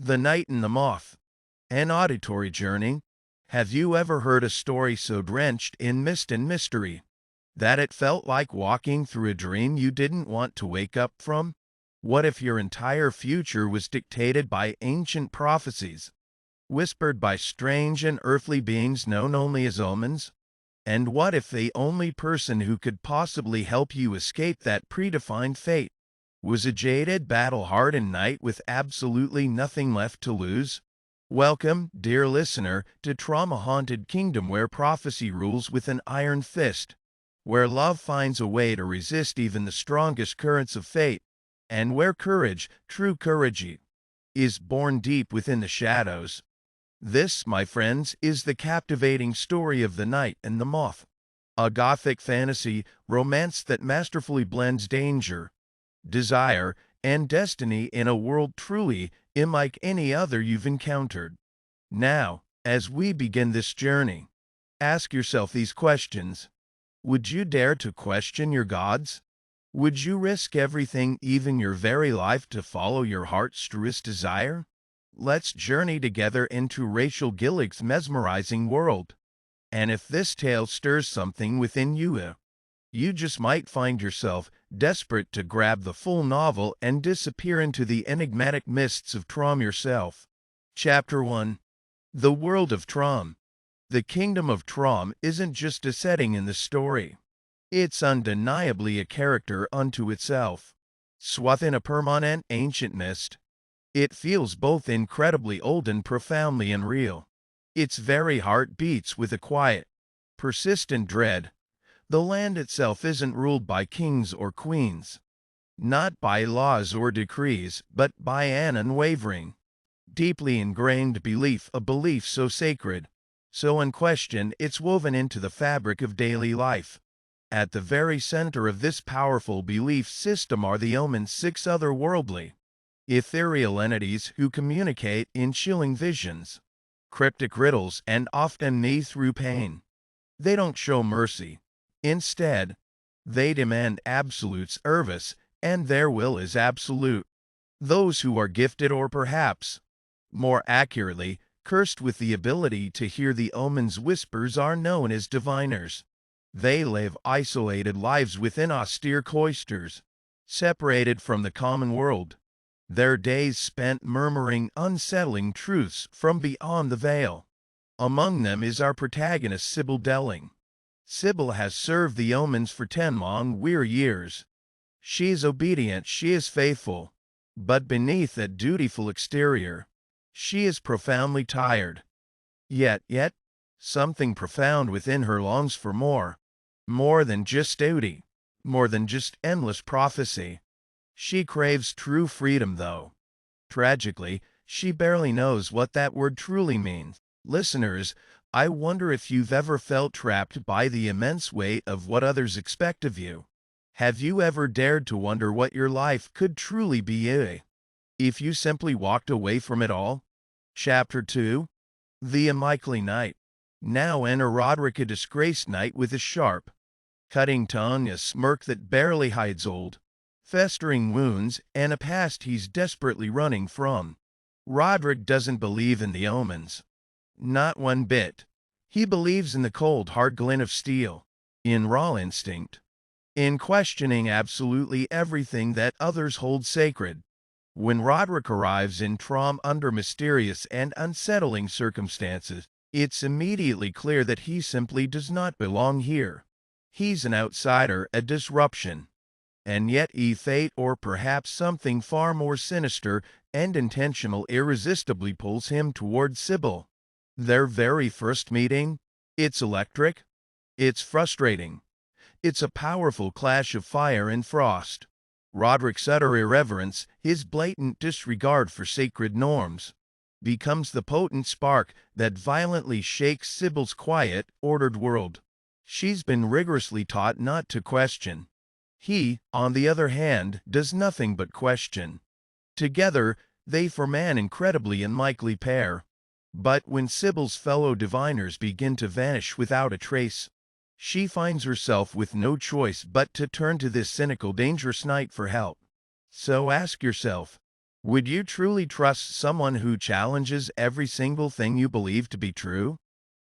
The Night and the Moth. An auditory journey. Have you ever heard a story so drenched in mist and mystery that it felt like walking through a dream you didn't want to wake up from? What if your entire future was dictated by ancient prophecies, whispered by strange and earthly beings known only as omens? And what if the only person who could possibly help you escape that predefined fate was a jaded, battle-hardened knight with absolutely nothing left to lose? Welcome, dear listener, to Trauma-Haunted Kingdom, where prophecy rules with an iron fist, where love finds a way to resist even the strongest currents of fate, and where courage, true courage, is born deep within the shadows. This, my friends, is the captivating story of The Night and the Moth, a Gothic fantasy romance that masterfully blends danger, desire, and destiny in a world truly unlike any other you've encountered. Now, as we begin this journey, ask yourself these questions. Would you dare to question your gods? Would you risk everything, even your very life, to follow your heart's truest desire? Let's journey together into Rachel Gillig's mesmerizing world. And if this tale stirs something within you, you just might find yourself desperate to grab the full novel and disappear into the enigmatic mists of Traum yourself. Chapter 1. The World of Traum. The Kingdom of Traum isn't just a setting in the story. It's undeniably a character unto itself. Swathed in a permanent ancient mist, it feels both incredibly old and profoundly unreal. Its very heart beats with a quiet, persistent dread. The land itself isn't ruled by kings or queens, not by laws or decrees, but by an unwavering, deeply ingrained belief, a belief so sacred, so unquestioned it's woven into the fabric of daily life. At the very center of this powerful belief system are the omens, six otherworldly, ethereal entities who communicate in chilling visions, cryptic riddles, and often through pain. They don't show mercy. Instead, they demand absolute service, and their will is absolute. Those who are gifted, or perhaps, more accurately, cursed with the ability to hear the omen's whispers, are known as diviners. They live isolated lives within austere cloisters, separated from the common world, their days spent murmuring unsettling truths from beyond the veil. Among them is our protagonist, Sybil. Sybil has served the omens for 10 long, weary years. She is obedient, she is faithful, but beneath that dutiful exterior, she is profoundly tired. Yet, something profound within her longs for more than just duty, more than just endless prophecy. She craves true freedom, though. Tragically, she barely knows what that word truly means. Listeners, I wonder if you've ever felt trapped by the immense weight of what others expect of you. Have you ever dared to wonder what your life could truly be if you simply walked away from it all? Chapter 2. The Unlikely Knight. Now enter Rodrick, a disgraced knight with a sharp, cutting tongue, a smirk that barely hides old, festering wounds, and a past he's desperately running from. Rodrick doesn't believe in the omens. Not one bit. He believes in the cold, hard glint of steel, in raw instinct, in questioning absolutely everything that others hold sacred. When Rodrick arrives in Traum under mysterious and unsettling circumstances, it's immediately clear that he simply does not belong here. He's an outsider, a disruption. And yet fate, or perhaps something far more sinister and intentional, irresistibly pulls him toward Sybil. Their very first meeting, it's electric, it's frustrating, it's a powerful clash of fire and frost. Roderick's utter irreverence, his blatant disregard for sacred norms, becomes the potent spark that violently shakes Sybil's quiet, ordered world. She's been rigorously taught not to question. He, on the other hand, does nothing but question. Together, they form an incredibly unlikely pair. But when Sybil's fellow diviners begin to vanish without a trace, she finds herself with no choice but to turn to this cynical, dangerous knight for help. So ask yourself, Would you truly trust someone who challenges every single thing you believe to be true?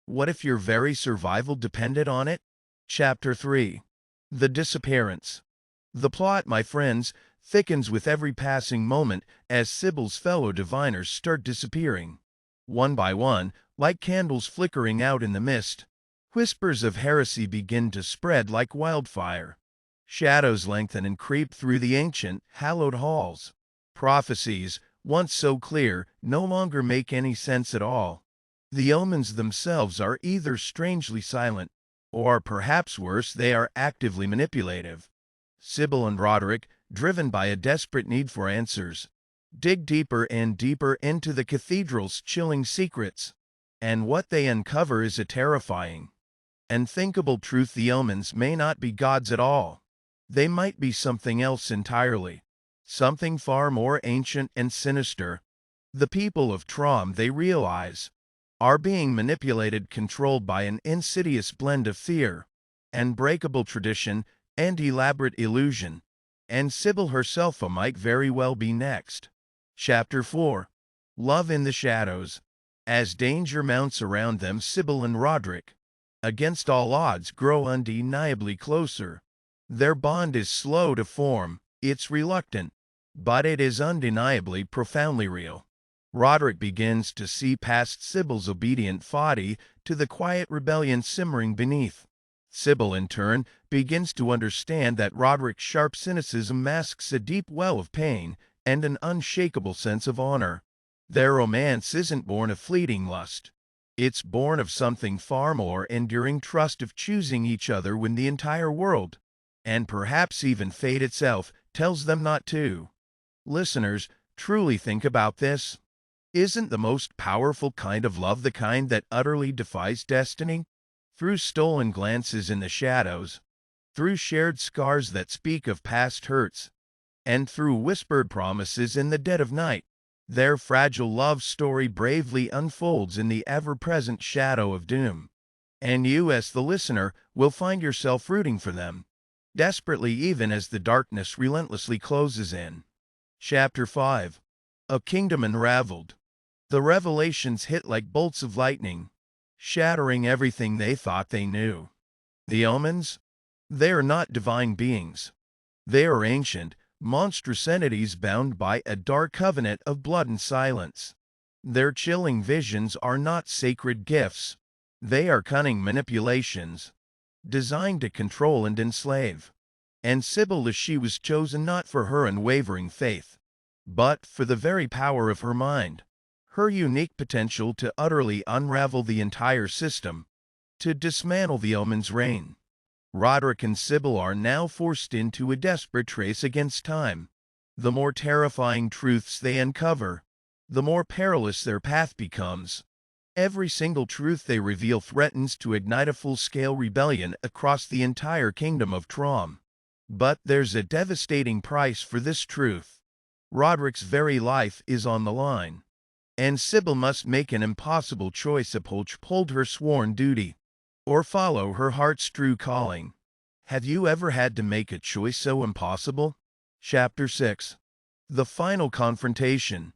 What if your very survival depended on it? Chapter 3. The Disappearance. The plot, my friends, thickens with every passing moment as Sybil's fellow diviners start disappearing. One by one, like candles flickering out in the mist, whispers of heresy begin to spread like wildfire. Shadows lengthen and creep through the ancient, hallowed halls. Prophecies, once so clear, no longer make any sense at all. The omens themselves are either strangely silent, or perhaps worse, they are actively manipulative. Sybil and Rodrick, driven by a desperate need for answers, dig deeper and deeper into the cathedral's chilling secrets. And what they uncover is a terrifying, unthinkable truth: the omens may not be gods at all. They might be something else entirely. Something far more ancient and sinister. The people of Traum, they realize, are being manipulated, controlled by an insidious blend of fear, unbreakable tradition, and elaborate illusion. And Sybil herself might very well be next. Chapter 4. Love in the Shadows. As danger mounts around them, Sybil and Rodrick, against all odds, grow undeniably closer. Their bond is slow to form, it's reluctant, but it is undeniably profoundly real. Rodrick begins to see past Sybil's obedient folly to the quiet rebellion simmering beneath. Sybil, in turn, begins to understand that Roderick's sharp cynicism masks a deep well of pain and an unshakable sense of honor. Their romance isn't born of fleeting lust. It's born of something far more enduring: trust of choosing each other when the entire world, and perhaps even fate itself, tells them not to. Listeners, truly think about this. Isn't the most powerful kind of love the kind that utterly defies destiny? Through stolen glances in the shadows, through shared scars that speak of past hurts, and through whispered promises in the dead of night, their fragile love story bravely unfolds in the ever-present shadow of doom. And you, as the listener, will find yourself rooting for them, desperately, even as the darkness relentlessly closes in. Chapter 5. A Kingdom Unraveled. The revelations hit like bolts of lightning, shattering everything they thought they knew. The omens? They are not divine beings. They are ancient, monstrous entities bound by a dark covenant of blood and silence. Their chilling visions are not sacred gifts. They are cunning manipulations, designed to control and enslave. And Sybil, as she was chosen not for her unwavering faith, but for the very power of her mind, her unique potential to utterly unravel the entire system, to dismantle the omen's reign. Rodrick and Sybil are now forced into a desperate race against time. The more terrifying truths they uncover, the more perilous their path becomes. Every single truth they reveal threatens to ignite a full-scale rebellion across the entire kingdom of Traum. But there's a devastating price for this truth. Roderick's very life is on the line, and Sybil must make an impossible choice: uphold her sworn duty, or follow her heart's true calling. Have you ever had to make a choice so impossible? Chapter 6. The Final Confrontation.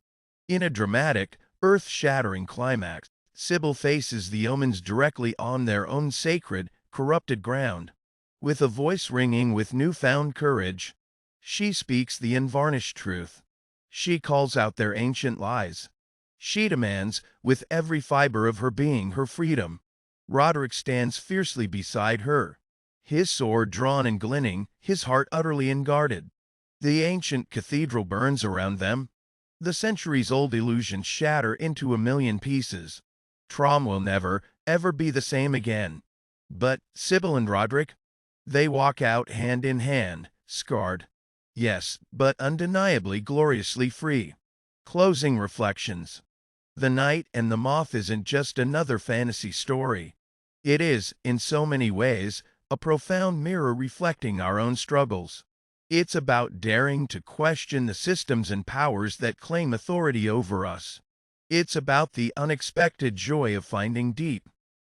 In a dramatic, earth-shattering climax, Sybil faces the omens directly on their own sacred, corrupted ground. With a voice ringing with newfound courage, she speaks the unvarnished truth. She calls out their ancient lies. She demands, with every fiber of her being, her freedom. Rodrick stands fiercely beside her, his sword drawn and glinting, his heart utterly unguarded. The ancient cathedral burns around them. The centuries-old illusions shatter into a million pieces. Traum will never, ever be the same again. But Sybil and Rodrick? They walk out hand in hand, scarred, yes, but undeniably gloriously free. Closing reflections. The Night and the Moth isn't just another fantasy story. It is, in so many ways, a profound mirror reflecting our own struggles. It's about daring to question the systems and powers that claim authority over us. It's about the unexpected joy of finding deep,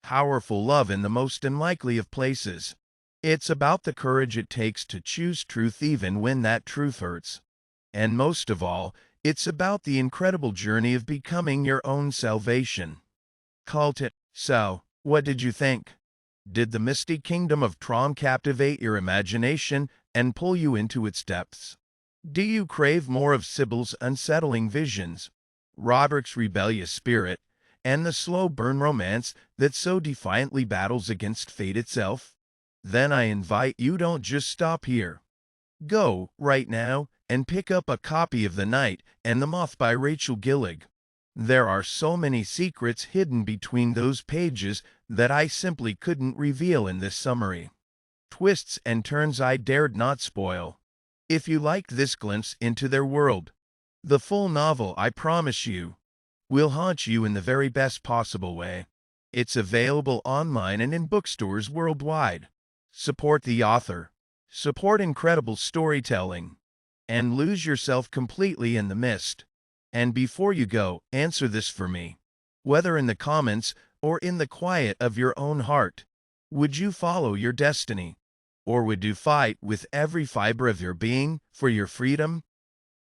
powerful love in the most unlikely of places. It's about the courage it takes to choose truth even when that truth hurts. And most of all, It's about the incredible journey of becoming your own salvation. Cult it. So, what did you think? Did the misty kingdom of Traum captivate your imagination and pull you into its depths? Do you crave more of Sybil's unsettling visions, Roderick's rebellious spirit, and the slow burn romance that so defiantly battles against fate itself? Then I invite you, don't just stop here. Go, right now, and pick up a copy of The Night and the Moth by Rachel Gillig. There are so many secrets hidden between those pages that I simply couldn't reveal in this summary. Twists and turns I dared not spoil. If you liked this glimpse into their world, the full novel, I promise you, will haunt you in the very best possible way. It's available online and in bookstores worldwide. Support the author, support incredible storytelling, and lose yourself completely in the mist. And before you go, answer this for me. Whether in the comments or in the quiet of your own heart, would you follow your destiny? Or would you fight with every fiber of your being for your freedom?